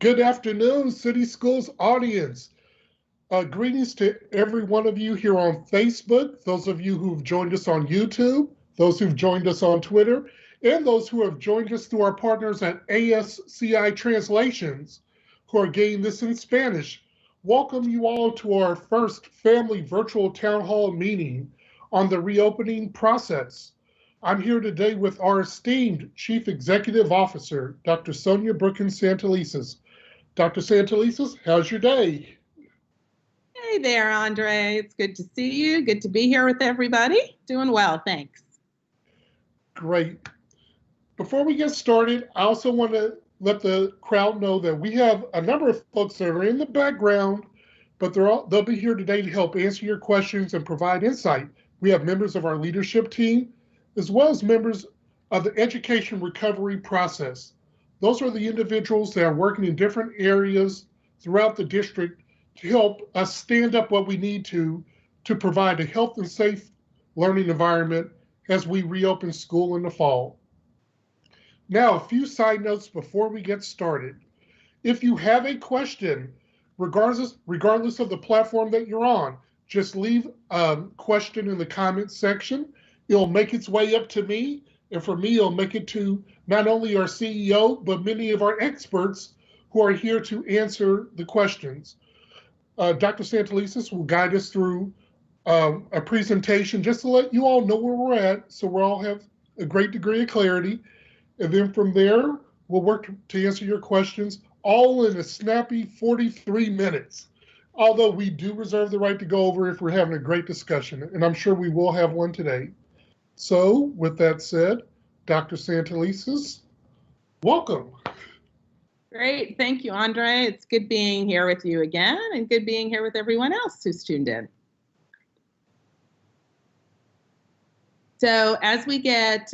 Good afternoon, City Schools audience. Greetings to every one of you here on Facebook, those of you who've joined us on YouTube, those who've joined us on Twitter, and those who have joined us through our partners at ASCI Translations, who are getting this in Spanish. Welcome you all to our first family virtual town hall meeting on the reopening process. I'm here today with our esteemed Chief Executive Officer, Dr. Sonia Brookins Santelises. Dr. Santelises, how's your day? Hey there, Andre. It's good to see you. Good to be here with everybody. Doing well, thanks. Great. Before we get started, I also want to let the crowd know that we have a number of folks that are in the background, but they'll be here today to help answer your questions and provide insight. We have members of our leadership team, as well as members of the education recovery process. Those are the individuals that are working in different areas throughout the district to help us stand up what we need to provide a health and safe learning environment as we reopen school in the fall. Now, a few side notes before we get started. If you have a question, regardless of the platform that you're on, just leave a question in the comments section. It'll make its way up to me, and for me, it'll make it to not only our CEO, but many of our experts who are here to answer the questions. Dr. Santelises will guide us through a presentation just to let you all know where we're at, so we all have a great degree of clarity. And then from there, we'll work to answer your questions, all in a snappy 43 minutes. Although we do reserve the right to go over if we're having a great discussion, and I'm sure we will have one today. So with that said, Dr. Santelises, welcome. Great, thank you, Andre. It's good being here with you again, and good being here with everyone else who's tuned in. So as we get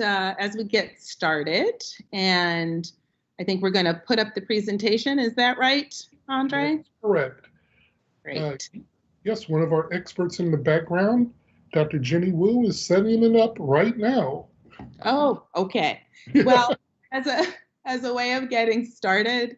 started, and I think we're going to put up the presentation. Is that right, Andre? That's correct. Great. Yes, one of our experts in the background, Dr. Jenny Wu, is setting it up right now. Oh, okay. Well, as a way of getting started,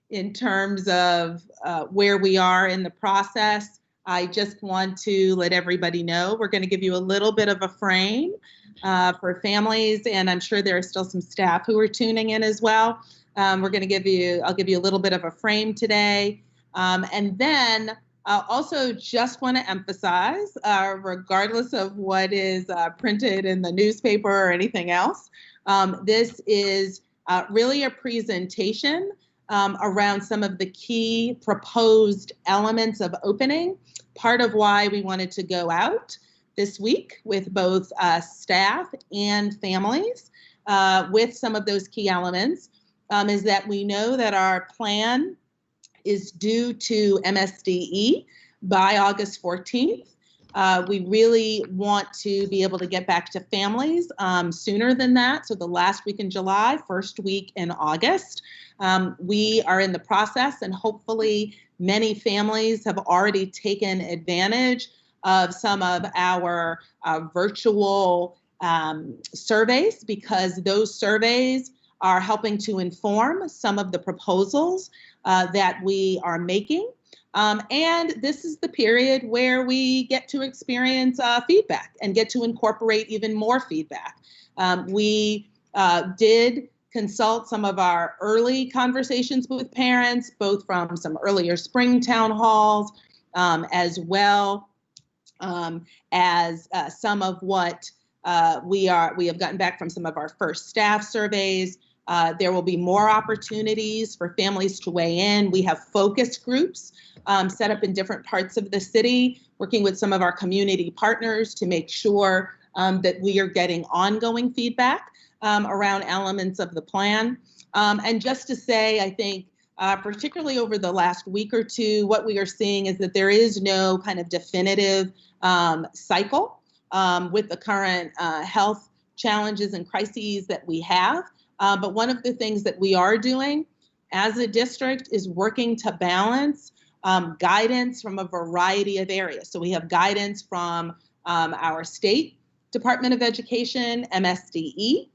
in terms of where we are in the process, I just want to let everybody know we're going to give you a little bit of a frame for families, and I'm sure there are still some staff who are tuning in as well. I'll give you a little bit of a frame today, and then also just want to emphasize, regardless of what is printed in the newspaper or anything else, this is really a presentation around some of the key proposed elements of opening. Part of why we wanted to go out this week with both staff and families with some of those key elements is that we know that our plan is due to MSDE by August 14th. We really want to be able to get back to families sooner than that. So the last week in July, first week in August. We are in the process, and hopefully many families have already taken advantage of some of our virtual surveys, because those surveys are helping to inform some of the proposals that we are making. And this is the period where we get to experience feedback and get to incorporate even more feedback. We did consult some of our early conversations with parents, both from some earlier spring town halls, as well as some of what we have gotten back from some of our first staff surveys. There will be more opportunities for families to weigh in. We have focus groups set up in different parts of the city, working with some of our community partners to make sure that we are getting ongoing feedback around elements of the plan. And just to say, I think, particularly over the last week or two, what we are seeing is that there is no kind of definitive cycle with the current health challenges and crises that we have. But one of the things that we are doing as a district is working to balance guidance from a variety of areas. So we have guidance from our state Department of Education, MSDE.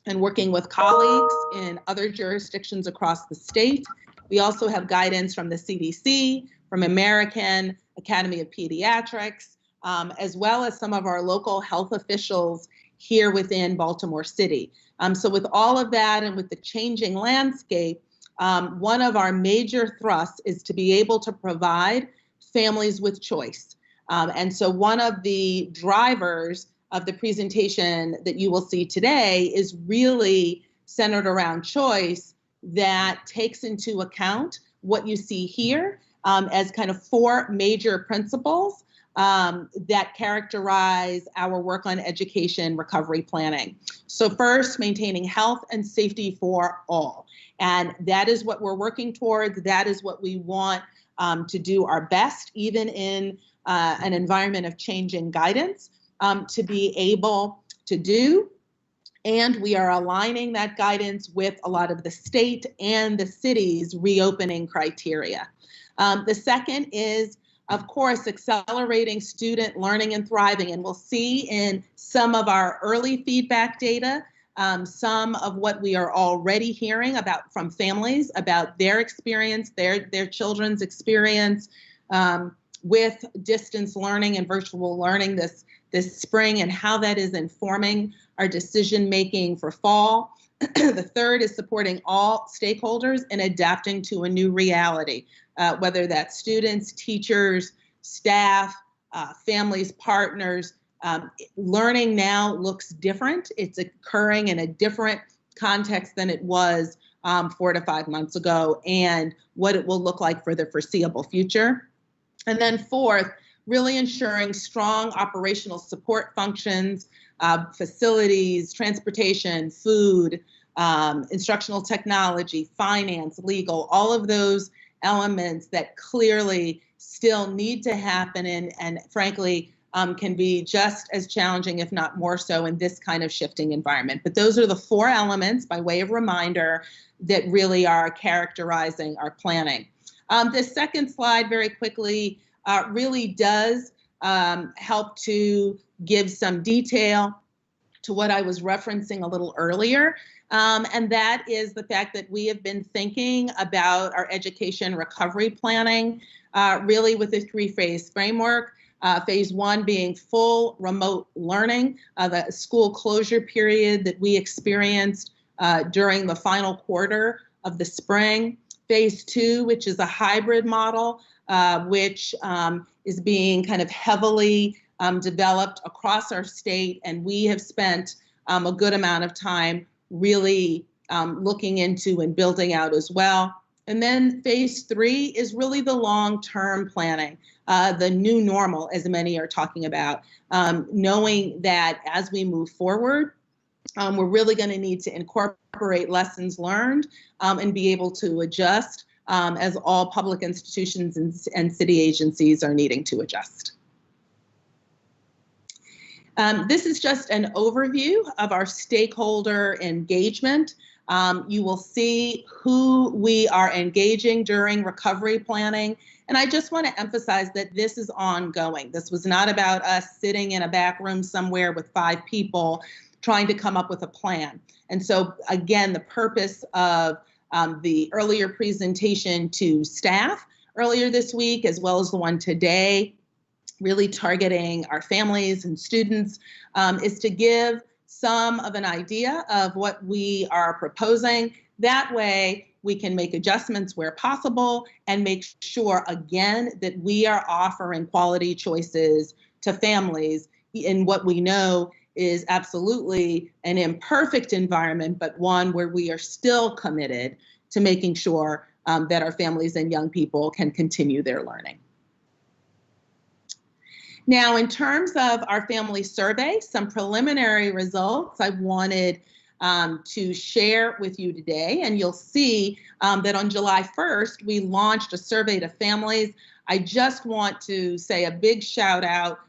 and working with colleagues in other jurisdictions across the state. We also have guidance from the CDC, from American Academy of Pediatrics, as well as some of our local health officials here within Baltimore City. So with all of that and with the changing landscape, one of our major thrusts is to be able to provide families with choice. And so one of the drivers of the presentation that you will see today is really centered around choice that takes into account what you see here as kind of four major principles that characterize our work on education recovery planning. So first, maintaining health and safety for all. And that is what we're working towards. That is what we want to do our best, even in an environment of changing guidance, to be able to do. And we are aligning that guidance with a lot of the state and the city's reopening criteria. The second is, of course, accelerating student learning and thriving. And we'll see in some of our early feedback data, some of what we are already hearing about from families, about their experience, their children's experience with distance learning and virtual learning this spring, and how that is informing our decision making for fall. The third is supporting all stakeholders in adapting to a new reality, whether that's students, teachers, staff, families, partners. Learning now looks different. It's occurring in a different context than it was 4 to 5 months ago, and what it will look like for the foreseeable future. And then fourth, really ensuring strong operational support functions, facilities, transportation, food, instructional technology, finance, legal, all of those elements that clearly still need to happen and frankly, can be just as challenging, if not more so, in this kind of shifting environment. But those are the four elements, by way of reminder, that really are characterizing our planning. This second slide, very quickly, really does help to give some detail to what I was referencing a little earlier. And that is the fact that we have been thinking about our education recovery planning really with a three-phase framework. Phase one being full remote learning, the school closure period that we experienced during the final quarter of the spring. Phase two, which is a hybrid model, which is being kind of heavily developed across our state, and we have spent a good amount of time really looking into and building out as well. And then phase three is really the long-term planning, the new normal, as many are talking about, knowing that as we move forward, we're really going to need to incorporate lessons learned and be able to adjust as all public institutions and city agencies are needing to adjust. This is just an overview of our stakeholder engagement. You will see who we are engaging during recovery planning. And I just want to emphasize that this is ongoing. This was not about us sitting in a back room somewhere with 5 people trying to come up with a plan. And so, again, the purpose of the earlier presentation to staff earlier this week, as well as the one today, really targeting our families and students, is to give some of an idea of what we are proposing. That way, we can make adjustments where possible and make sure, again, that we are offering quality choices to families in what we know is absolutely an imperfect environment, but one where we are still committed to making sure that our families and young people can continue their learning. Now, in terms of our family survey, some preliminary results I wanted to share with you today. And you'll see that on July 1st, we launched a survey to families. I just want to say a big shout out.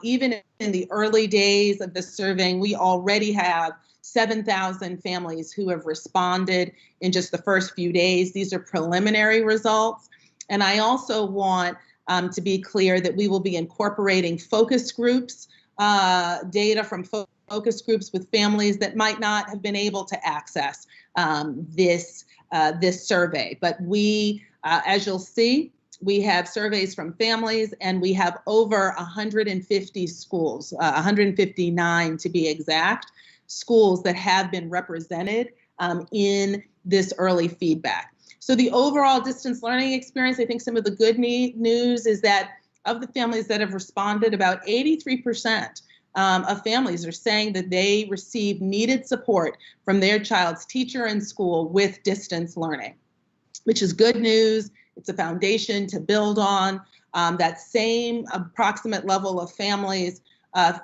Even in the early days of the surveying, we already have 7,000 families who have responded in just the first few days. These are preliminary results. And I also want to be clear that we will be incorporating focus groups, data from focus groups with families that might not have been able to access this survey. But we, as you'll see, we have surveys from families, and we have over 150 schools, 159 to be exact, schools that have been represented in this early feedback. So the overall distance learning experience, I think some of the good news is that of the families that have responded, about 83% of families are saying that they receive needed support from their child's teacher in school with distance learning, which is good news. It's a foundation to build on. That same approximate level of families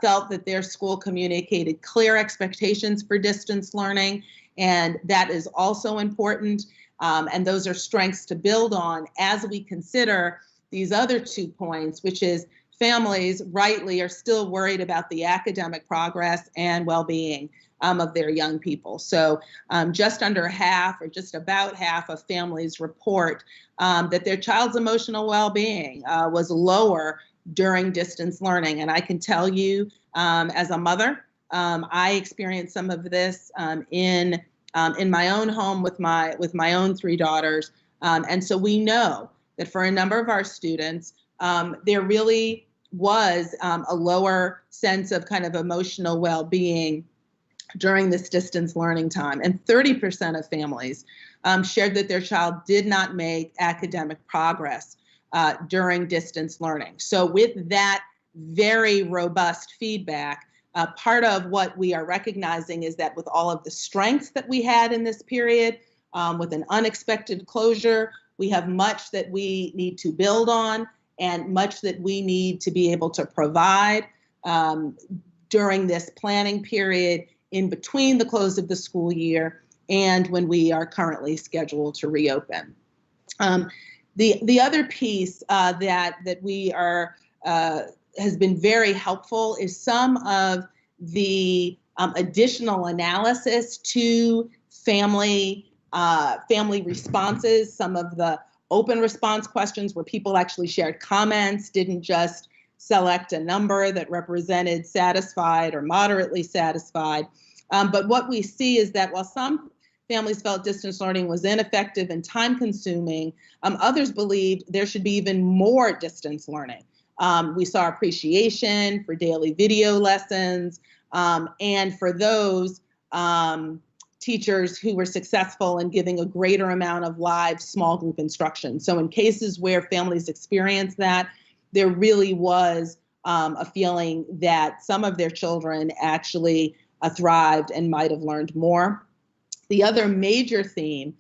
felt that their school communicated clear expectations for distance learning, and that is also important. And those are strengths to build on as we consider these other 2 points, which is families rightly are still worried about the academic progress and well-being of their young people. So just under half, or just about half, of families report that their child's emotional well-being was lower during distance learning. And I can tell you, as a mother, I experienced some of this in my own home with my own 3 daughters. And so we know that for a number of our students, there really was a lower sense of kind of emotional well-being during this distance learning time. And 30% of families shared that their child did not make academic progress during distance learning. So with that very robust feedback, part of what we are recognizing is that with all of the strengths that we had in this period, with an unexpected closure, we have much that we need to build on and much that we need to be able to provide during this planning period in between the close of the school year and when we are currently scheduled to reopen. The other piece that we are has been very helpful is some of the additional analysis to family responses, some of the open response questions where people actually shared comments, didn't just select a number that represented satisfied or moderately satisfied. But what we see is that while some families felt distance learning was ineffective and time consuming, others believed there should be even more distance learning. We saw appreciation for daily video lessons, and for those teachers who were successful in giving a greater amount of live small group instruction. So in cases where families experienced that, there really was a feeling that some of their children actually thrived and might have learned more. The other major theme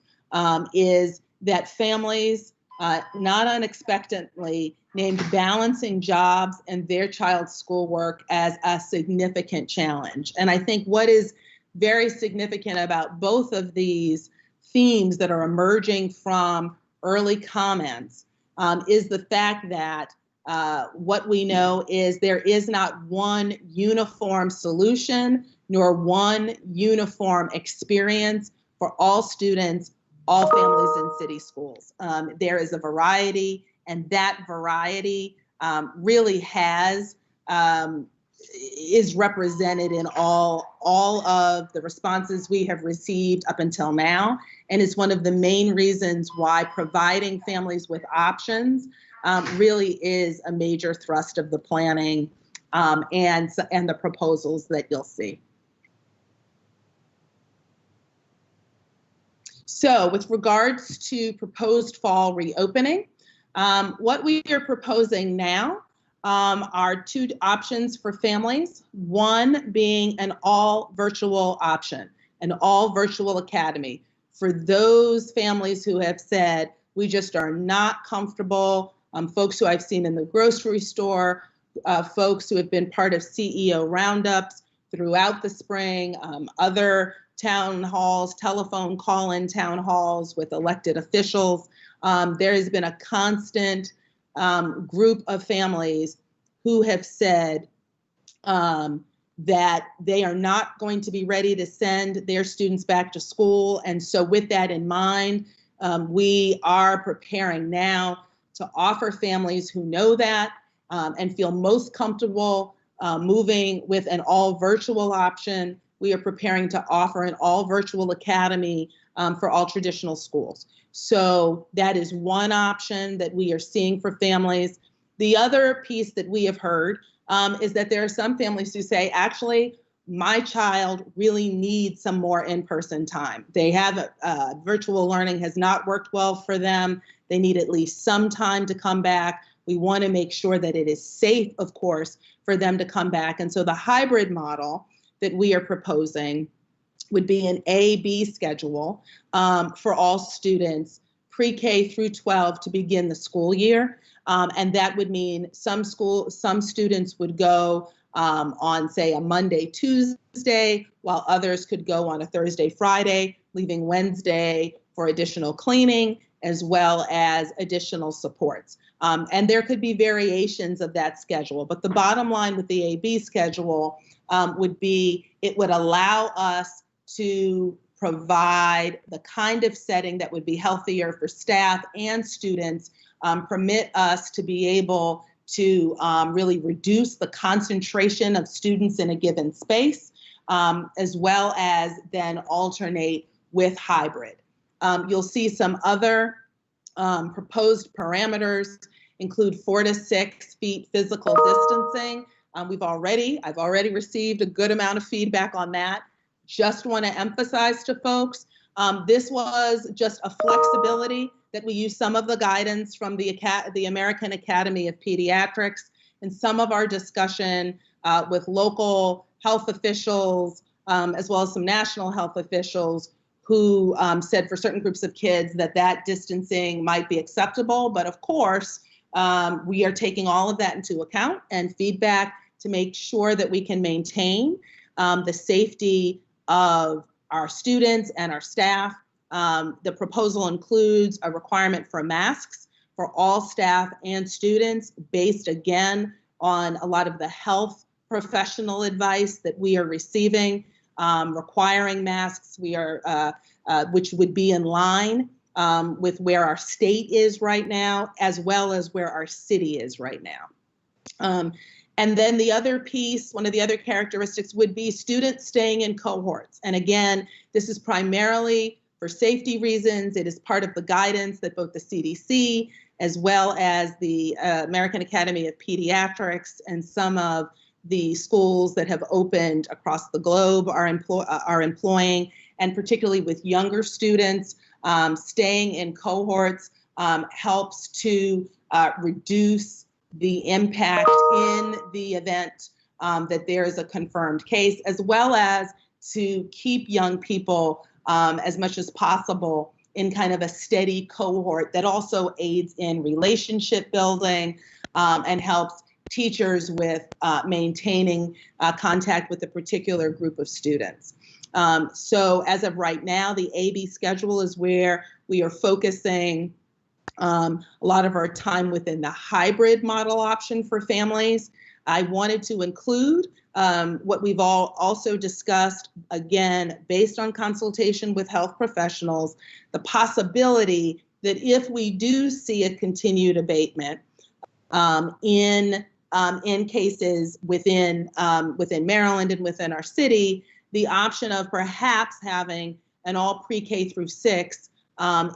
is that families, not unexpectedly, named balancing jobs and their child's schoolwork as a significant challenge. And I think what is very significant about both of these themes that are emerging from early comments is the fact that what we know is there is not one uniform solution nor one uniform experience for all students, all families in city schools. There is a variety, and that variety really is represented in all of the responses we have received up until now, and is one of the main reasons why providing families with options really is a major thrust of the planning and the proposals that you'll see. So with regards to proposed fall reopening, what we are proposing now are 2 options for families. One being an all virtual option, an all virtual academy for those families who have said, we just are not comfortable, folks who I've seen in the grocery store, folks who have been part of CEO roundups throughout the spring, other town halls, telephone call-in town halls with elected officials. There has been a constant group of families who have said that they are not going to be ready to send their students back to school. And so with that in mind, we are preparing now to offer families who know that and feel most comfortable moving with an all virtual option. We are preparing to offer an all virtual academy for all traditional schools. So that is one option that we are seeing for families. The other piece that we have heard is that there are some families who say, actually, my child really needs some more in-person time. They have virtual learning has not worked well for them. They need at least some time to come back. We want to make sure that it is safe, of course, for them to come back. And so the hybrid model that we are proposing would be an A-B schedule for all students pre-K through 12 to begin the school year. And that would mean some students would go on, say, a Monday, Tuesday, while others could go on a Thursday, Friday, leaving Wednesday for additional cleaning as well as additional supports. And there could be variations of that schedule. But the bottom line with the A-B schedule would be it would allow us to provide the kind of setting that would be healthier for staff and students, permit us to be able to really reduce the concentration of students in a given space, as well as then alternate with hybrid. You'll see some other proposed parameters include 4 to 6 feet physical distancing. I've already received a good amount of feedback on that. Just want to emphasize to folks, this was just a flexibility that we use some of the guidance from the American Academy of Pediatrics and some of our discussion with local health officials, as well as some national health officials who said for certain groups of kids that distancing might be acceptable. But of course, we are taking all of that into account and feedback to make sure that we can maintain the safety of our students and our staff. The proposal includes a requirement for masks for all staff and students based, again, on a lot of the health professional advice that we are receiving, requiring masks, which would be in line with where our state is right now, as well as where our city is right now. And then the other piece, one of the other characteristics would be students staying in cohorts. And again, this is primarily for safety reasons. It is part of the guidance that both the CDC as well as the American Academy of Pediatrics and some of the schools that have opened across the globe are employing, and particularly with younger students, staying in cohorts helps to reduce the impact in the event that there is a confirmed case, as well as to keep young people as much as possible in kind of a steady cohort that also aids in relationship building and helps teachers with maintaining contact with a particular group of students. So as of right now, the A-B schedule is where we are focusing a lot of our time within the hybrid model option for families. I wanted to include what we've all also discussed, again, based on consultation with health professionals, the possibility that if we do see a continued abatement in cases within Maryland and within our city, the option of perhaps having an all pre-K through 6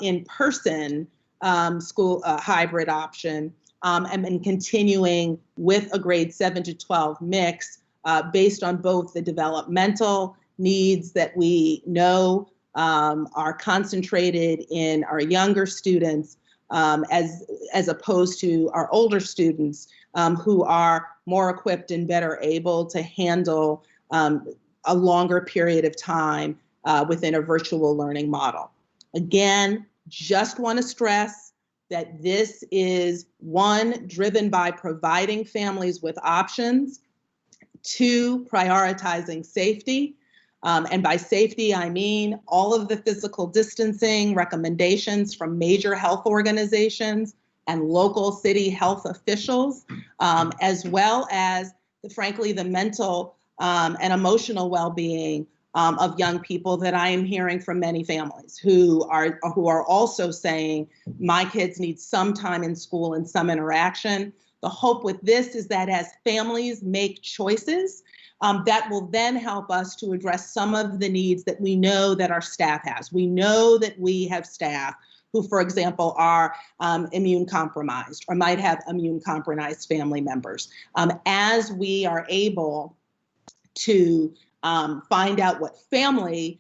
in-person school hybrid option, and then continuing with a grade 7 to 12 mix based on both the developmental needs that we know are concentrated in our younger students as opposed to our older students who are more equipped and better able to handle a longer period of time within a virtual learning model. Again, just want to stress that this is, one, driven by providing families with options, 2, prioritizing safety. And by safety, I mean all of the physical distancing recommendations from major health organizations and local city health officials, as well as, frankly, the mental and emotional well-being of young people that I am hearing from many families who are also saying, my kids need some time in school and some interaction. The hope with this is that as families make choices, that will then help us to address some of the needs that we know that our staff has. We know that we have staff who, for example, are immune compromised or might have immune compromised family members. As we are able to find out what family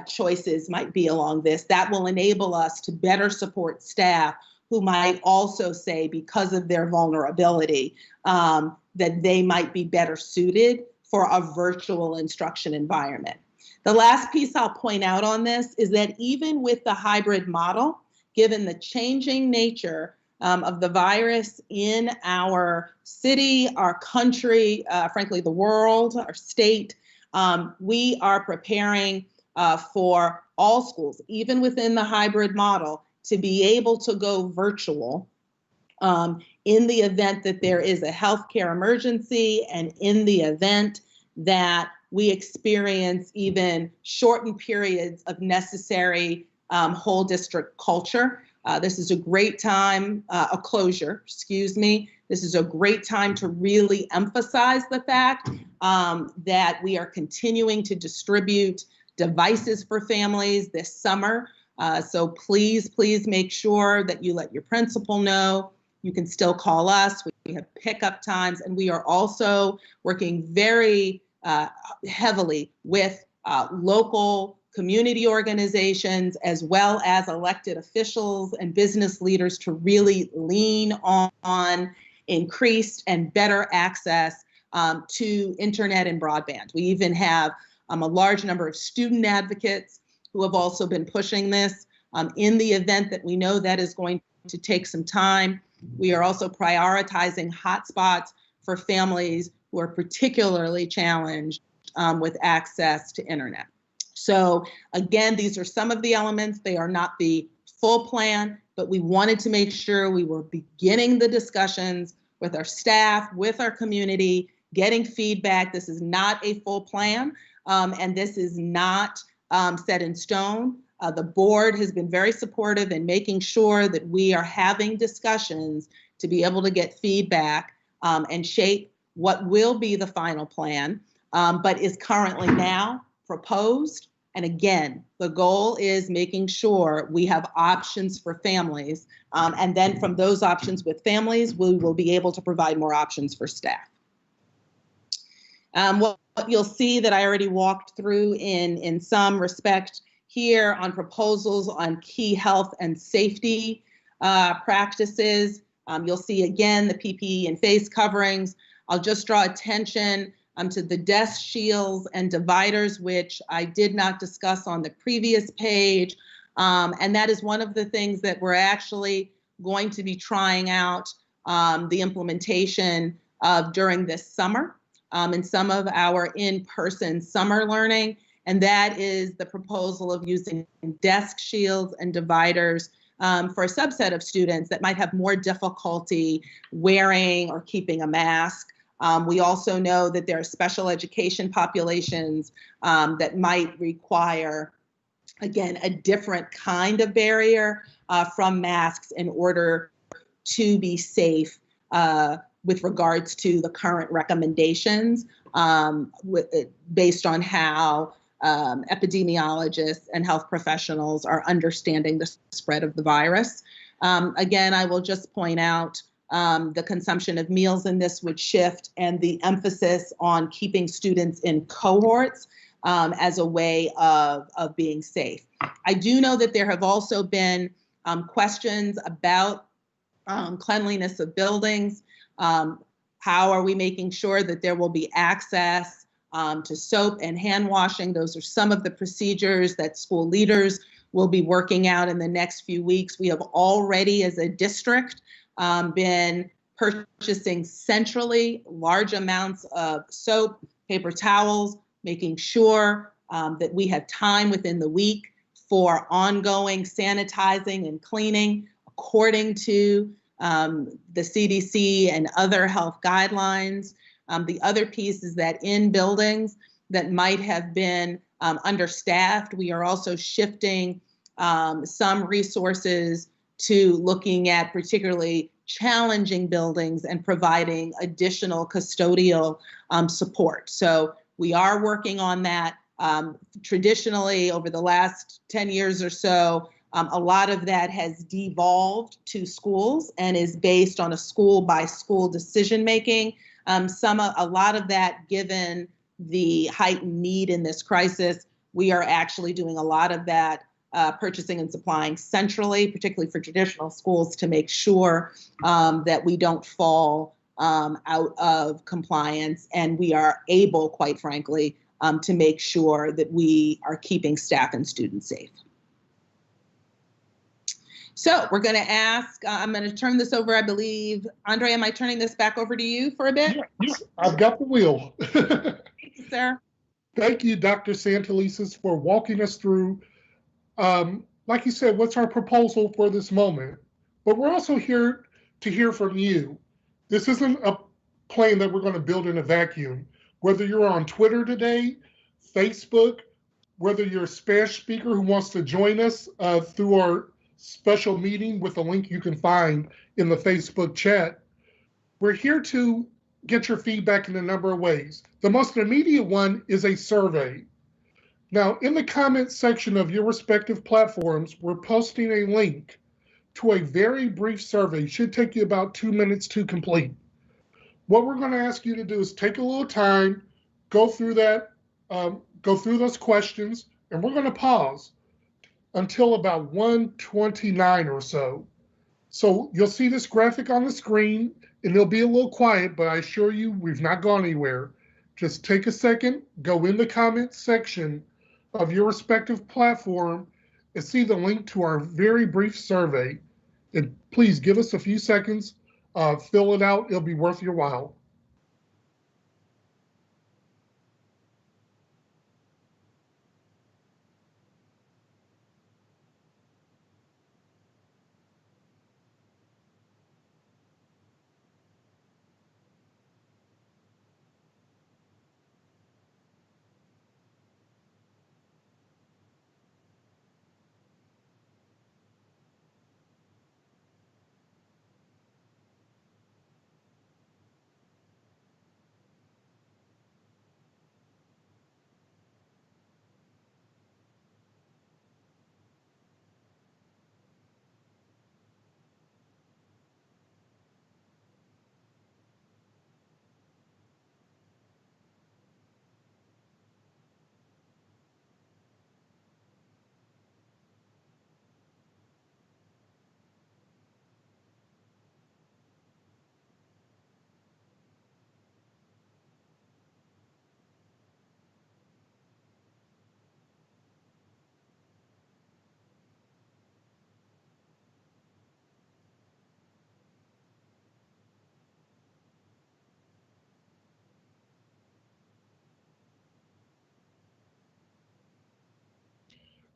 choices might be along this, that will enable us to better support staff who might also say, because of their vulnerability, that they might be better suited for a virtual instruction environment. The last piece I'll point out on this is that even with the hybrid model, given the changing nature of the virus in our city, our country, frankly, the world, our state, we are preparing for all schools, even within the hybrid model, to be able to go virtual in the event that there is a healthcare emergency and in the event that we experience even shortened periods of necessary whole district culture. This is a great time, a closure, excuse me. This is a great time to really emphasize the fact that we are continuing to distribute devices for families this summer. So please, please make sure that you let your principal know. You can still call us. We have pickup times, and we are also working very heavily with local community organizations as well as elected officials and business leaders to really lean on increased and better access to internet and broadband. We even have a large number of student advocates who have also been pushing this. In the event that we know that is going to take some time, we are also prioritizing hotspots for families who are particularly challenged with access to internet. So again, these are some of the elements. They are not the full plan, but we wanted to make sure we were beginning the discussions with our staff, with our community, getting feedback. This is not a full plan, and this is not set in stone. The board has been very supportive in making sure that we are having discussions to be able to get feedback and shape what will be the final plan, but is currently now proposed. And again, the goal is making sure we have options for families. And then from those options with families, we will be able to provide more options for staff. What you'll see that I already walked through in some respect here on proposals on key health and safety practices. You'll see again the PPE and face coverings. I'll just draw attention to the desk shields and dividers, which I did not discuss on the previous page. And that is one of the things that we're actually going to be trying out the implementation of during this summer in some of our in-person summer learning. And that is the proposal of using desk shields and dividers for a subset of students that might have more difficulty wearing or keeping a mask. We also know that there are special education populations that might require, again, a different kind of barrier from masks in order to be safe with regards to the current recommendations based on how epidemiologists and health professionals are understanding the spread of the virus. Again, I will just point out the consumption of meals in this would shift, and the emphasis on keeping students in cohorts as a way of being safe. I do know that there have also been questions about cleanliness of buildings. How are we making sure that there will be access to soap and hand washing? Those are some of the procedures that school leaders will be working out in the next few weeks. We have already, as a district, been purchasing centrally large amounts of soap, paper towels, making sure that we have time within the week for ongoing sanitizing and cleaning according to the CDC and other health guidelines. The other piece is that in buildings that might have been understaffed, we are also shifting some resources to looking at particularly challenging buildings and providing additional custodial support. So we are working on that. Traditionally, over the last 10 years or so, a lot of that has devolved to schools and is based on a school by school decision making. A lot of that, given the heightened need in this crisis, we are actually doing a lot of that purchasing and supplying centrally, particularly for traditional schools, to make sure that we don't fall out of compliance, and we are able, quite frankly, to make sure that we are keeping staff and students safe. So we're going to ask, I'm going to turn this over, I believe. Andre, am I turning this back over to you for a bit? Yes, I've got the wheel. Thank you, sir. Thank you, Dr. Santelises, for walking us through, like you said, what's our proposal for this moment. But we're also here to hear from you. This isn't a plane that we're going to build in a vacuum. Whether you're on Twitter today, Facebook, whether you're a Spanish speaker who wants to join us through our special meeting with a link you can find in the Facebook chat, we're here to get your feedback in a number of ways. The most immediate one is a survey. Now, in the comments section of your respective platforms, we're posting a link to a very brief survey. It should take you about 2 minutes to complete. What we're going to ask you to do is take a little time, go through that, go through those questions, and we're going to pause until about 1:29 or so. So you'll see this graphic on the screen, and it'll be a little quiet, but I assure you we've not gone anywhere. Just take a second, go in the comments section of your respective platform and see the link to our very brief survey. And please give us a few seconds, fill it out, it'll be worth your while.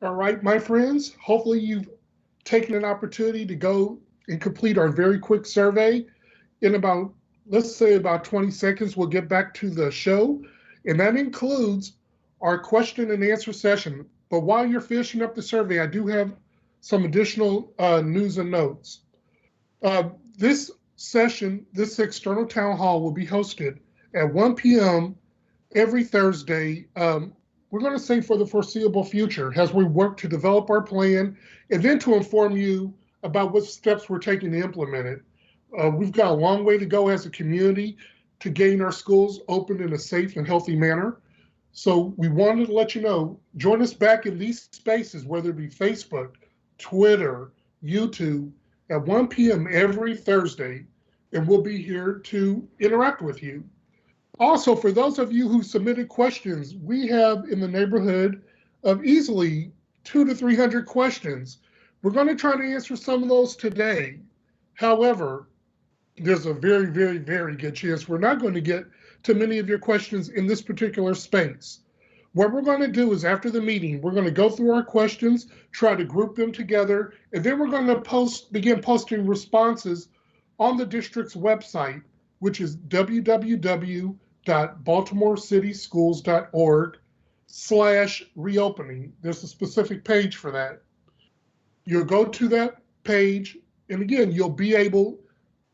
All right, my friends, hopefully you've taken an opportunity to go and complete our very quick survey. In about, let's say about 20 seconds, we'll get back to the show. And that includes our question and answer session. But while you're finishing up the survey, I do have some additional news and notes. This session, this external town hall will be hosted at 1 p.m. every Thursday. We're going to say for the foreseeable future as we work to develop our plan and then to inform you about what steps we're taking to implement it. We've got a long way to go as a community to getting our schools open in a safe and healthy manner. So we wanted to let you know, join us back in these spaces, whether it be Facebook, Twitter, YouTube, at 1 p.m. every Thursday, and we'll be here to interact with you. Also, for those of you who submitted questions, we have in the neighborhood of easily 200 to 300 questions. We're going to try to answer some of those today. However, there's a very, very, very good chance we're not going to get to many of your questions in this particular space. What we're going to do is after the meeting, we're going to go through our questions, try to group them together, and then we're going to begin posting responses on the district's website, which is www.baltimorecitysschools.org/reopening. There's a specific page for that. You'll go to that page, and again, you'll be able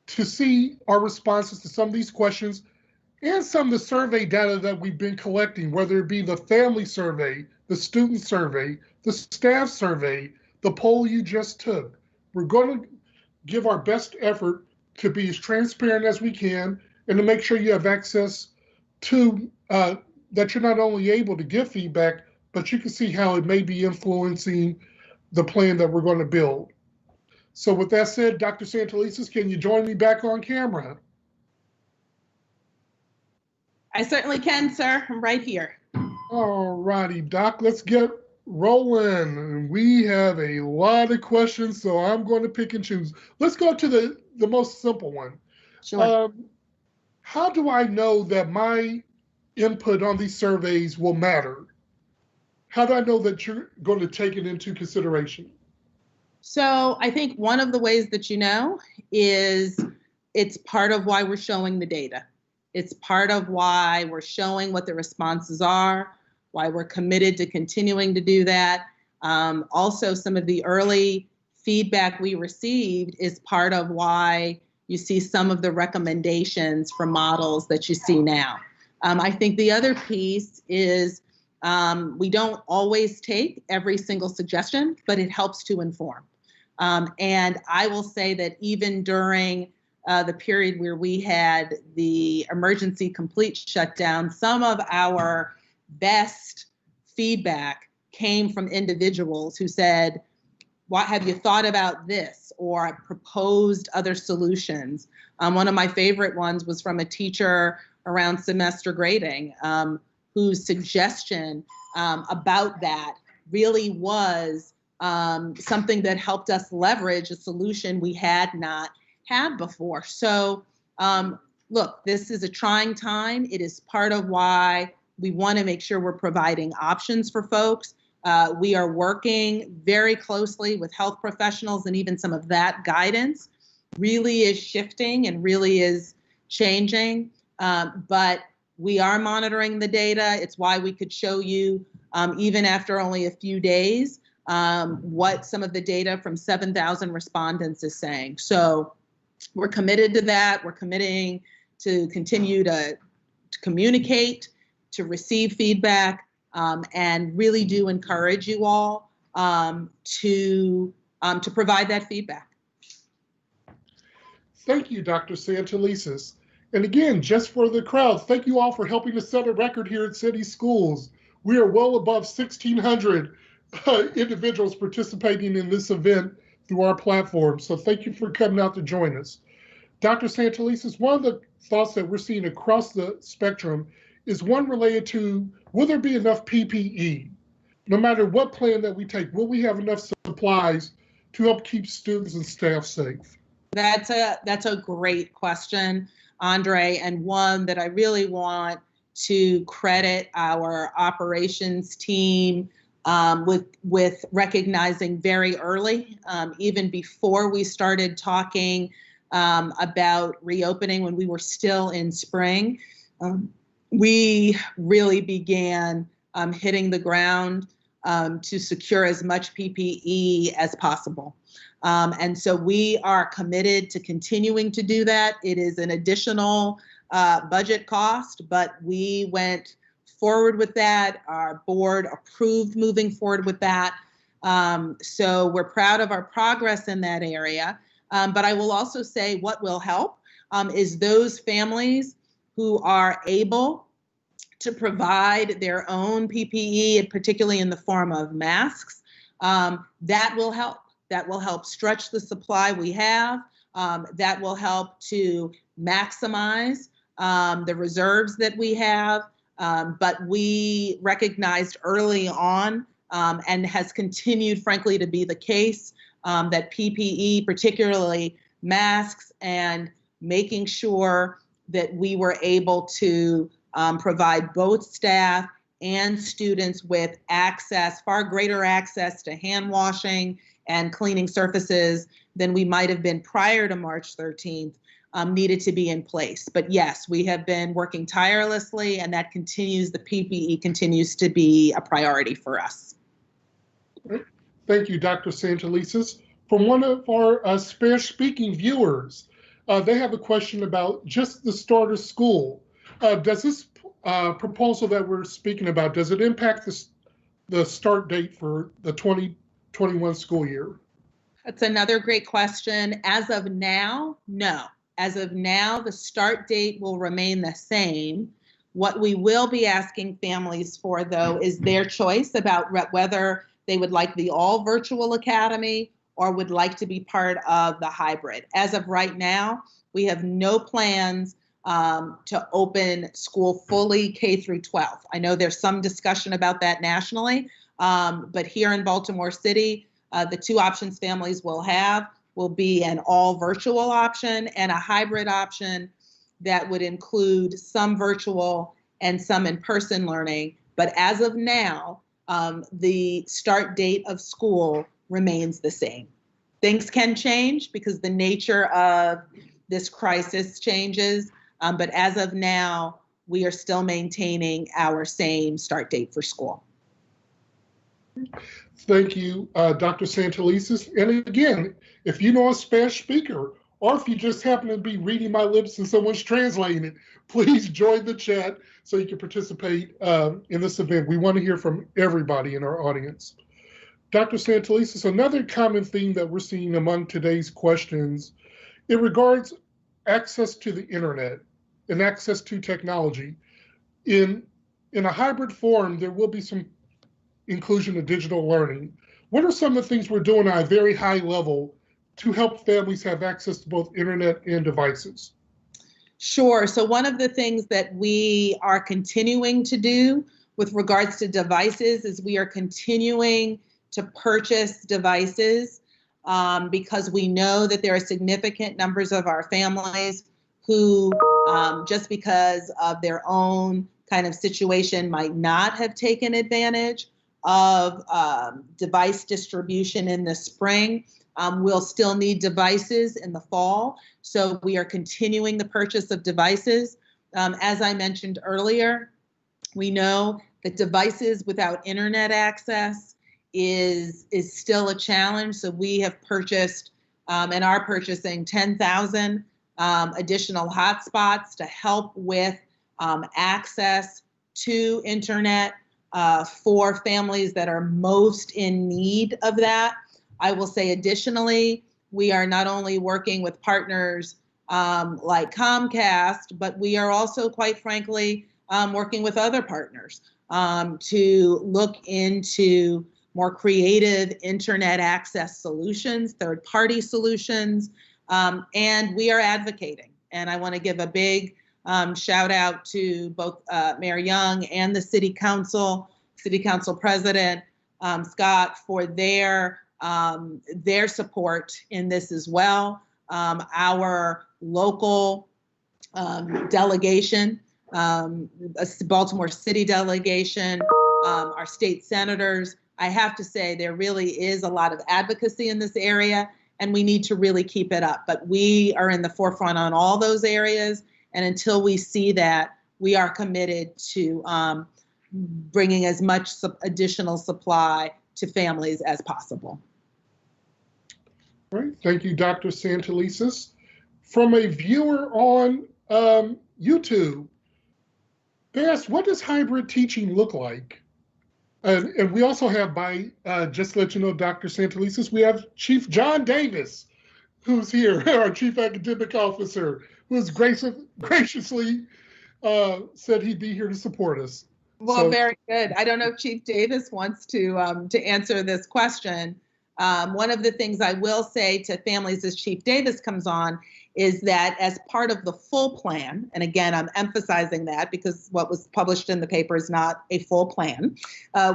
to see our responses to some of these questions and some of the survey data that we've been collecting, whether it be the family survey, the student survey, the staff survey, the poll you just took. We're going to give our best effort to be as transparent as we can and to make sure you have access to that you're not only able to give feedback, but you can see how it may be influencing the plan that we're going to build. So with that said, Dr. Santelises, can you join me back on camera? I certainly can, sir. I'm right here. All righty, Doc, let's get rolling. We have a lot of questions, so I'm going to pick and choose. Let's go to the most simple one. Sure. How do I know that my input on these surveys will matter? How do I know that you're going to take it into consideration? So I think one of the ways that you know is it's part of why we're showing the data. It's part of why we're showing what the responses are, why we're committed to continuing to do that. Also, some of the early feedback we received is part of why you see some of the recommendations for models that you see now. I think the other piece is we don't always take every single suggestion, but it helps to inform. And I will say that even during the period where we had the emergency complete shutdown, some of our best feedback came from individuals who said, "What have you thought about this?" or proposed other solutions. One of my favorite ones was from a teacher around semester grading, whose suggestion about that really was something that helped us leverage a solution we had not had before. So look, this is a trying time. It is part of why we want to make sure we're providing options for folks. We are working very closely with health professionals, and even some of that guidance really is shifting and really is changing. But we are monitoring the data. It's why we could show you, even after only a few days, what some of the data from 7,000 respondents is saying. So we're committed to that. We're committing to continue to communicate, to receive feedback, and really do encourage you all to provide that feedback. Thank you, Dr. Santelises. And again, just for the crowd, thank you all for helping to set a record here at City Schools. We are well above 1,600 individuals participating in this event through our platform. So thank you for coming out to join us. Dr. Santelises, one of the thoughts that we're seeing across the spectrum is one related to, will there be enough PPE? No matter what plan that we take, will we have enough supplies to help keep students and staff safe? That's a great question, Andre, and one that I really want to credit our operations team with recognizing very early, even before we started talking about reopening when we were still in spring. We really began hitting the ground to secure as much PPE as possible. And so we are committed to continuing to do that. It is an additional budget cost, but we went forward with that. Our board approved moving forward with that. So we're proud of our progress in that area. But I will also say what will help is those families who are able to provide their own PPE, particularly in the form of masks. That will help. That will help stretch the supply we have. That will help to maximize the reserves that we have. But we recognized early on, and has continued, frankly, to be the case, that PPE, particularly masks, and making sure that we were able to provide both staff and students with access, far greater access to hand washing and cleaning surfaces than we might have been prior to March 13th, needed to be in place. But yes, we have been working tirelessly, and that continues, the PPE continues to be a priority for us. Thank you, Dr. Santelises. From one of our Spanish-speaking viewers, They have a question about just the start of school. Does this proposal that we're speaking about, does it impact the start date for the 2021 school year? That's another great question. As of now, no. As of now, the start date will remain the same. What we will be asking families for, though, is their choice about whether they would like the all virtual academy or would like to be part of the hybrid. As of right now, we have no plans to open school fully K through 12. I know there's some discussion about that nationally, but here in Baltimore City, the two options families will have will be an all virtual option and a hybrid option that would include some virtual and some in-person learning. But as of now, the start date of school remains the same. Things can change because the nature of this crisis changes, but as of now, we are still maintaining our same start date for school. Thank you, Dr. Santelises. And again, if you know a Spanish speaker, or if you just happen to be reading my lips and someone's translating it, please join the chat so you can participate in this event. We want to hear from everybody in our audience. Dr. Santelises, another common theme that we're seeing among today's questions, it regards access to the internet and access to technology. In a hybrid form, there will be some inclusion of digital learning. What are some of the things we're doing at a very high level to help families have access to both internet and devices? Sure. So one of the things that we are continuing to do with regards to devices is we are continuing to purchase devices because we know that there are significant numbers of our families who, just because of their own kind of situation, might not have taken advantage of device distribution in the spring. We'll still need devices in the fall. So we are continuing the purchase of devices. As I mentioned earlier, we know that devices without internet access is still a challenge. So we have purchased and are purchasing 10,000 additional hotspots to help with access to internet for families that are most in need of that. I will say additionally, we are not only working with partners like Comcast, but we are also, quite frankly, working with other partners to look into more creative internet access solutions, third-party solutions, and we are advocating. And I want to give a big shout out to both Mayor Young and the City Council President Scott for their support in this as well. Our local delegation, Baltimore City delegation, our state senators, I have to say there really is a lot of advocacy in this area, and we need to really keep it up. But we are in the forefront on all those areas, and until we see that, we are committed to bringing as much additional supply to families as possible. All right, thank you, Dr. Santelises. From a viewer on YouTube, they asked, what does hybrid teaching look like? And we also have, just to let you know, Dr. Santelises, we have Chief John Davis, who's here, our Chief Academic Officer, who has graciously said he'd be here to support us. Well, so, very good. I don't know if Chief Davis wants to answer this question. One of the things I will say to families as Chief Davis comes on is that as part of the full plan, and again, I'm emphasizing that because what was published in the paper is not a full plan.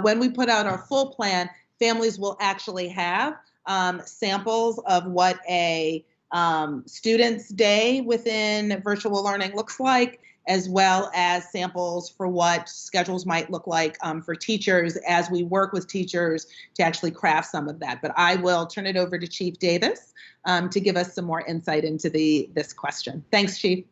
When we put out our full plan, families will actually have samples of what a student's day within virtual learning looks like, as well as samples for what schedules might look like for teachers as we work with teachers to actually craft some of that. But I will turn it over to Chief Davis to give us some more insight into this question. Thanks, Chief.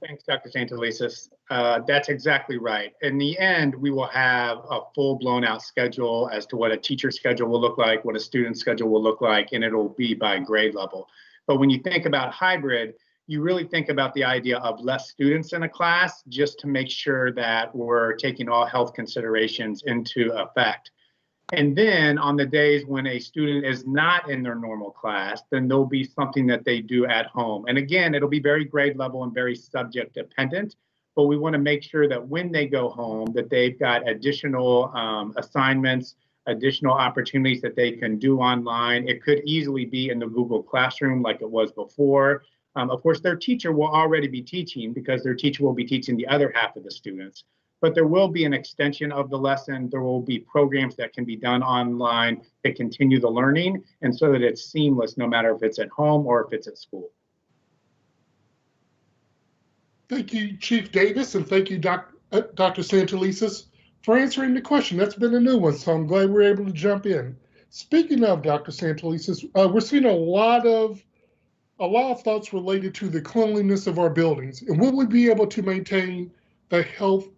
Thanks, Dr. Santelises. That's exactly right. In the end, we will have a full blown out schedule as to what a teacher schedule will look like, what a student schedule will look like, and it'll be by grade level. But when you think about hybrid, you really think about the idea of less students in a class just to make sure that we're taking all health considerations into effect. And then on the days when a student is not in their normal class, then there'll be something that they do at home. And again, it'll be very grade level and very subject dependent, but we want to make sure that when they go home that they've got additional assignments, additional opportunities that they can do online. It could easily be in the Google Classroom like it was before. Of course, their teacher will already be teaching because their teacher will be teaching the other half of the students. But there will be an extension of the lesson. There will be programs that can be done online to continue the learning and so that it's seamless no matter if it's at home or if it's at school. Thank you, Chief Davis, and thank you, Dr. Santelises, for answering the question. That's been a new one, so I'm glad we're able to jump in. Speaking of Dr. Santelises, we're seeing a lot of thoughts related to the cleanliness of our buildings, and will we be able to maintain the health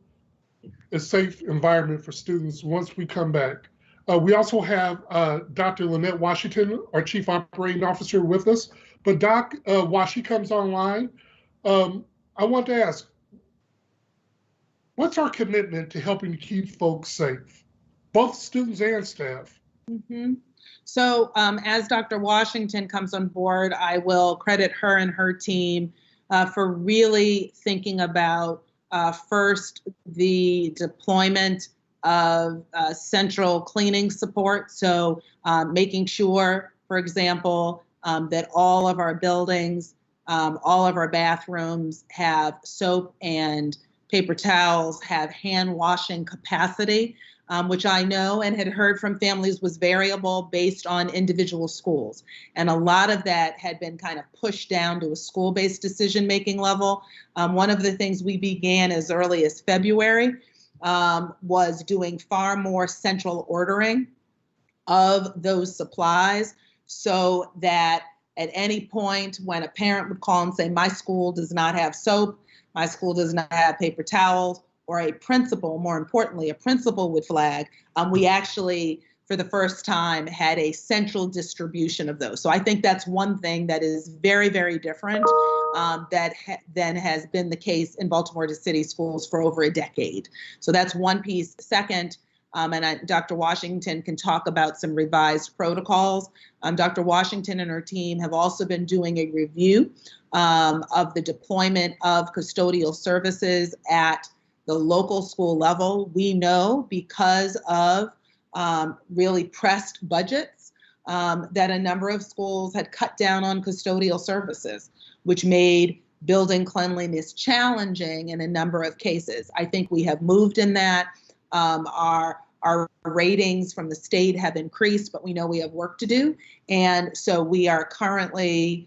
a safe environment for students once we come back. We also have Dr. Lynette Washington, our Chief Operating Officer, with us. But Doc, while she comes online, I want to ask, what's our commitment to helping to keep folks safe, both students and staff? Mm-hmm. So as Dr. Washington comes on board, I will credit her and her team for really thinking about first, the deployment of central cleaning support. So making sure, for example, that all of our buildings, all of our bathrooms have soap and paper towels, have hand washing capacity, which I know and had heard from families was variable based on individual schools. And a lot of that had been kind of pushed down to a school-based decision-making level. One of the things we began as early as February was doing far more central ordering of those supplies so that at any point when a parent would call and say, my school does not have soap, my school does not have paper towels, or a principal, more importantly, a principal would flag, we actually, for the first time, had a central distribution of those. So I think that's one thing that is very, very different than has been the case in Baltimore City schools for over a decade. So that's one piece. Second, Dr. Washington can talk about some revised protocols. Dr. Washington and her team have also been doing a review of the deployment of custodial services at the local school level. We know because of really pressed budgets that a number of schools had cut down on custodial services, which made building cleanliness challenging in a number of cases. I think we have moved in that. Our ratings from the state have increased, but we know we have work to do. And so we are currently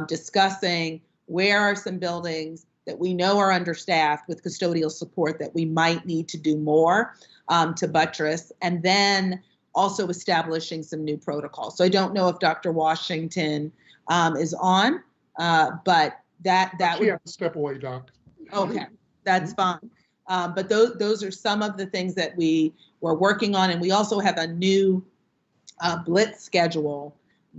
discussing where are some buildings that we know are understaffed with custodial support that we might need to do more to buttress, and then also establishing some new protocols. So I don't know if Dr. Washington is on, but that would step away, Doc. Okay, that's fine. But those are some of the things that we were working on, and we also have a new blitz schedule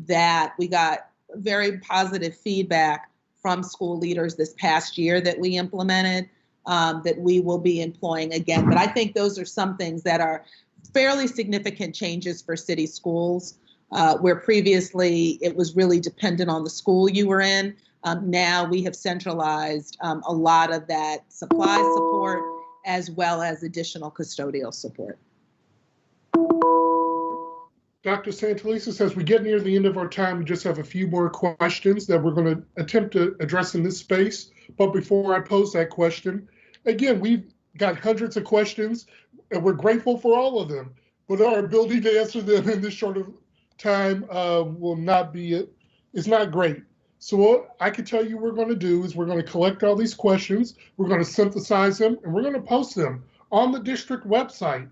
that we got very positive feedback from school leaders this past year that we implemented, that we will be employing again. But I think those are some things that are fairly significant changes for city schools, where previously it was really dependent on the school you were in. Now we have centralized a lot of that supply support as well as additional custodial support. Dr. Santelises, as we get near the end of our time, we just have a few more questions that we're going to attempt to address in this space. But before I pose that question, again, we've got hundreds of questions, and we're grateful for all of them. But our ability to answer them in this short of time is not great. So what I can tell you we're going to do is we're going to collect all these questions, we're going to synthesize them, and we're going to post them on the district website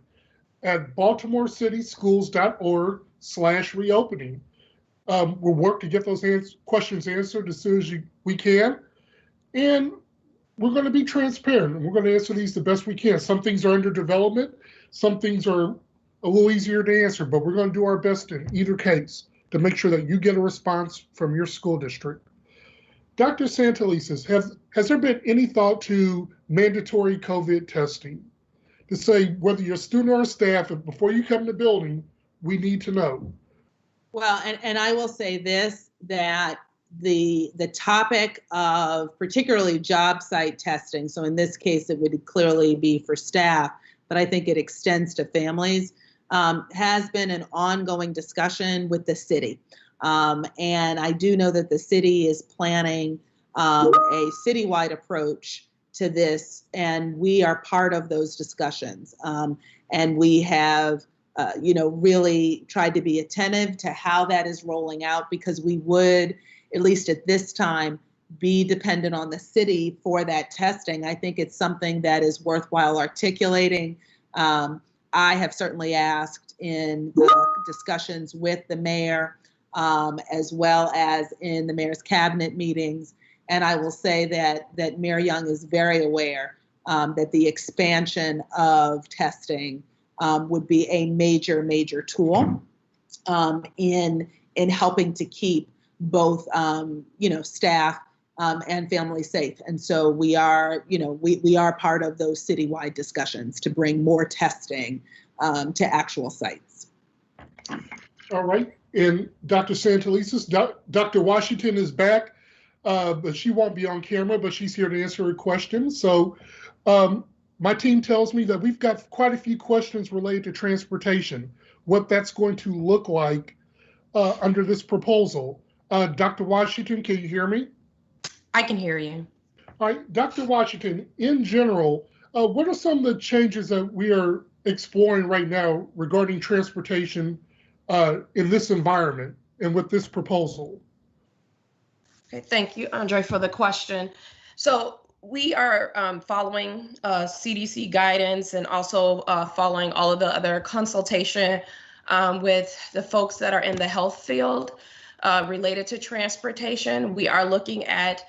at baltimorecitysschools.org/reopening. We'll work to get those questions answered as soon as we can. And we're going to be transparent, and we're going to answer these the best we can. Some things are under development. Some things are a little easier to answer, but we're going to do our best in either case. to make sure that you get a response from your school district. Dr. Santelises, has there been any thought to mandatory COVID testing? To say whether you're a student or a staff, if before you come to the building, we need to know. Well, and I will say this, that the topic of particularly job site testing, so in this case, it would clearly be for staff, but I think it extends to families, has been an ongoing discussion with the city. And I do know that the city is planning a citywide approach to this, and we are part of those discussions. And we have, really tried to be attentive to how that is rolling out, because we would, at least at this time, be dependent on the city for that testing. I think it's something that is worthwhile articulating. I have certainly asked in discussions with the mayor, as well as in the mayor's cabinet meetings. And I will say that Mayor Young is very aware that the expansion of testing would be a major, major tool in helping to keep both, staff and families safe. And so we are, we are part of those citywide discussions to bring more testing to actual sites. All right. And Dr. Santelises, Dr. Washington is back, but she won't be on camera, but she's here to answer her questions. So my team tells me that we've got quite a few questions related to transportation, what that's going to look like under this proposal. Dr. Washington, can you hear me? I can hear you. All right, Dr. Washington, in general, what are some of the changes that we are exploring right now regarding transportation in this environment and with this proposal? Okay, thank you, Andre, for the question. So we are following CDC guidance and also following all of the other consultation with the folks that are in the health field related to transportation. We are looking at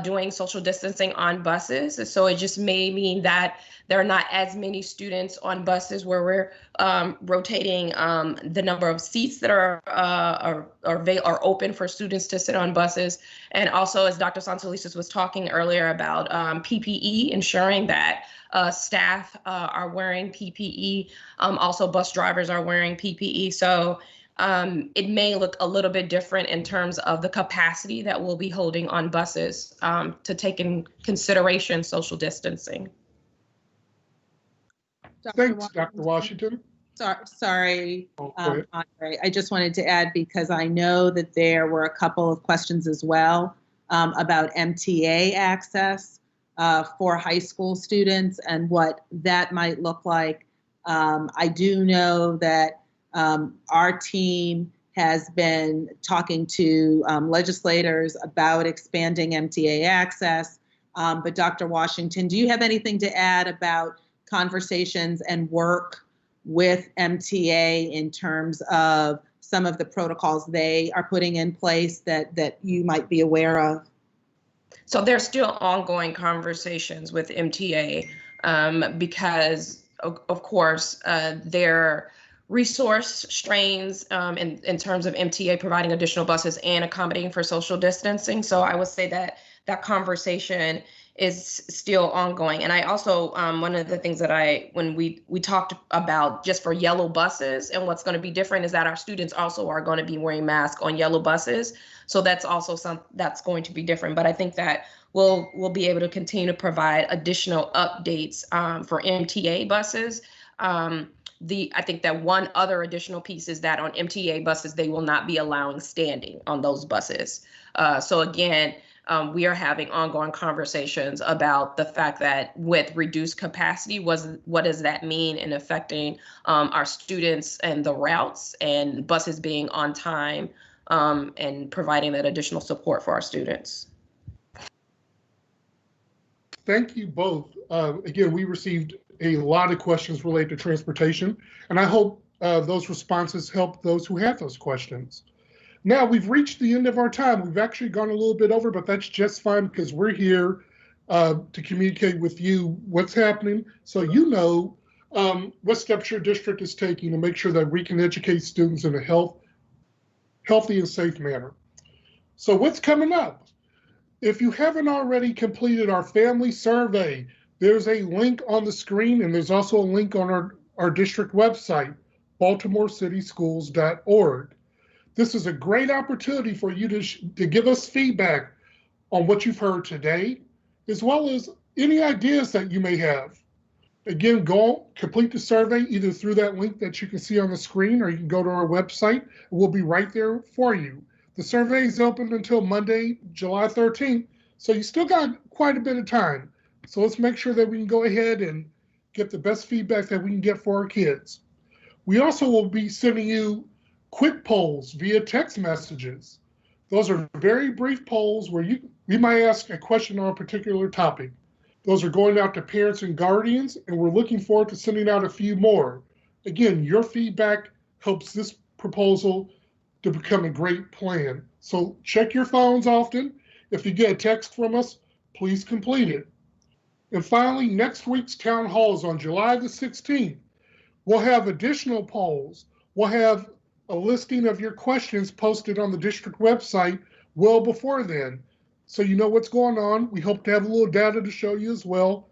doing social distancing on buses. So it just may mean that there are not as many students on buses, where we're rotating the number of seats that are open for students to sit on buses. And also, as Dr. Santelises was talking earlier about PPE, ensuring that staff are wearing PPE. Also, bus drivers are wearing PPE. So it may look a little bit different in terms of the capacity that we'll be holding on buses to take in consideration social distancing. Thanks, Dr. Washington. Sorry, Andre. I just wanted to add, because I know that there were a couple of questions as well about MTA access for high school students and what that might look like. I do know that our team has been talking to legislators about expanding MTA access. But Dr. Washington, do you have anything to add about conversations and work with MTA in terms of some of the protocols they are putting in place that you might be aware of? So there's still ongoing conversations with MTA because, of course, their resource strains in terms of MTA providing additional buses and accommodating for social distancing. So I would say that that conversation is still ongoing. And I also, one of the things that when we talked about just for yellow buses and what's going to be different is that our students also are going to be wearing masks on yellow buses. So that's also that's going to be different. But I think that we'll be able to continue to provide additional updates for MTA buses. I think that one other additional piece is that on MTA buses, they will not be allowing standing on those buses. So again, we are having ongoing conversations about the fact that with reduced capacity, what does that mean in affecting our students and the routes and buses being on time and providing that additional support for our students. Thank you both. Again, we received a lot of questions related to transportation, and I hope those responses help those who have those questions. Now we've reached the end of our time. We've actually gone a little bit over, but that's just fine because we're here to communicate with you what's happening, so you know what steps your district is taking to make sure that we can educate students in a healthy and safe manner. So what's coming up? If you haven't already completed our family survey, there's a link on the screen, and there's also a link on our district website, baltimorecityschools.org. This is a great opportunity for you to give us feedback on what you've heard today, as well as any ideas that you may have. Again, go complete the survey either through that link that you can see on the screen, or you can go to our website. We'll be right there for you. The survey is open until Monday, July 13th, so you still got quite a bit of time. So let's make sure that we can go ahead and get the best feedback that we can get for our kids. We also will be sending you quick polls via text messages. Those are very brief polls where we might ask a question on a particular topic. Those are going out to parents and guardians, and we're looking forward to sending out a few more. Again, your feedback helps this proposal to become a great plan. So check your phones often. If you get a text from us, please complete it. And finally, next week's town hall is on July the 16th. We'll have additional polls. We'll have a listing of your questions posted on the district website well before then, so you know what's going on. We hope to have a little data to show you as well.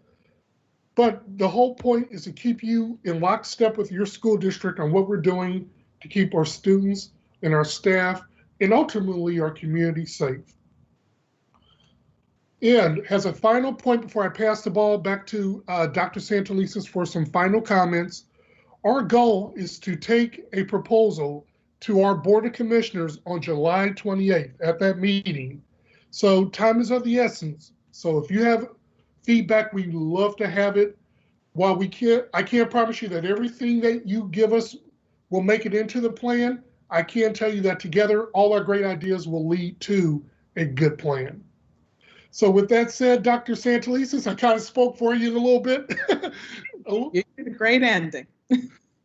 But the whole point is to keep you in lockstep with your school district on what we're doing to keep our students and our staff and ultimately our community safe. And as a final point before I pass the ball back to Dr. Santelises for some final comments, our goal is to take a proposal to our Board of Commissioners on July 28th at that meeting. So time is of the essence. So if you have feedback, we'd love to have it. While I can't promise you that everything that you give us will make it into the plan, I can tell you that together, all our great ideas will lead to a good plan. So with that said, Dr. Santelises, I kind of spoke for you in a little bit. You did a great ending.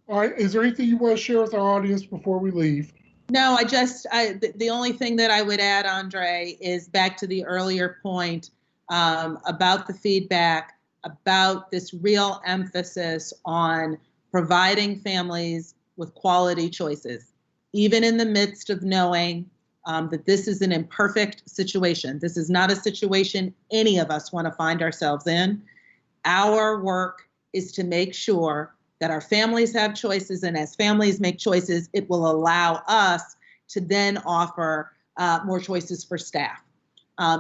All right, is there anything you want to share with our audience before we leave? No, the only thing that I would add, Andre, is back to the earlier point about the feedback, about this real emphasis on providing families with quality choices, even in the midst of knowing that this is an imperfect situation. This is not a situation any of us want to find ourselves in. Our work is to make sure that our families have choices, and as families make choices, it will allow us to then offer more choices for staff.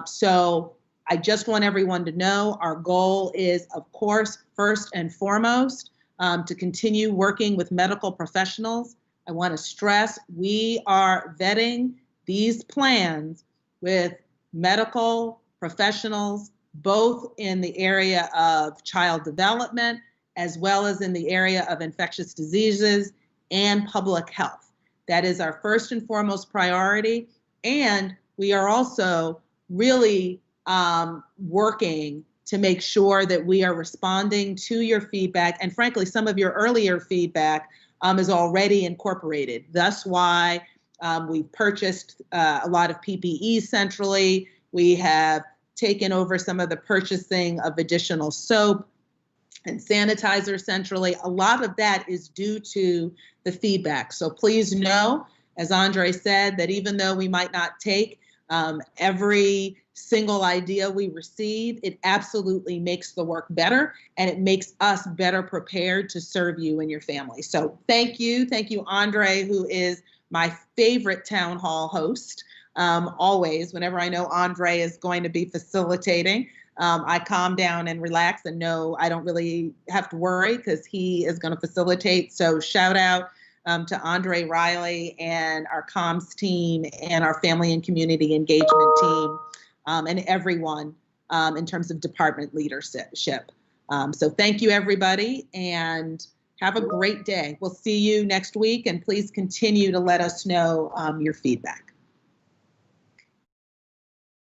So I just want everyone to know our goal is, of course, first and foremost, to continue working with medical professionals. I want to stress we are vetting these plans with medical professionals, both in the area of child development, as well as in the area of infectious diseases and public health. That is our first and foremost priority. And we are also really working to make sure that we are responding to your feedback. And frankly, some of your earlier feedback is already incorporated. That's why we've purchased a lot of PPE centrally. We have taken over some of the purchasing of additional soap and sanitizer centrally. A lot of that is due to the feedback. So please know, as Andre said, that even though we might not take every single idea we receive, it absolutely makes the work better, and it makes us better prepared to serve you and your family. So thank you. Thank you, Andre, who is my favorite town hall host. Always, whenever I know Andre is going to be facilitating, I calm down and relax and know I don't really have to worry because he is going to facilitate. So shout out to Andre Riley and our comms team and our family and community engagement team and everyone in terms of department leadership. So thank you, everybody, and have a great day. We'll see you next week, and please continue to let us know your feedback.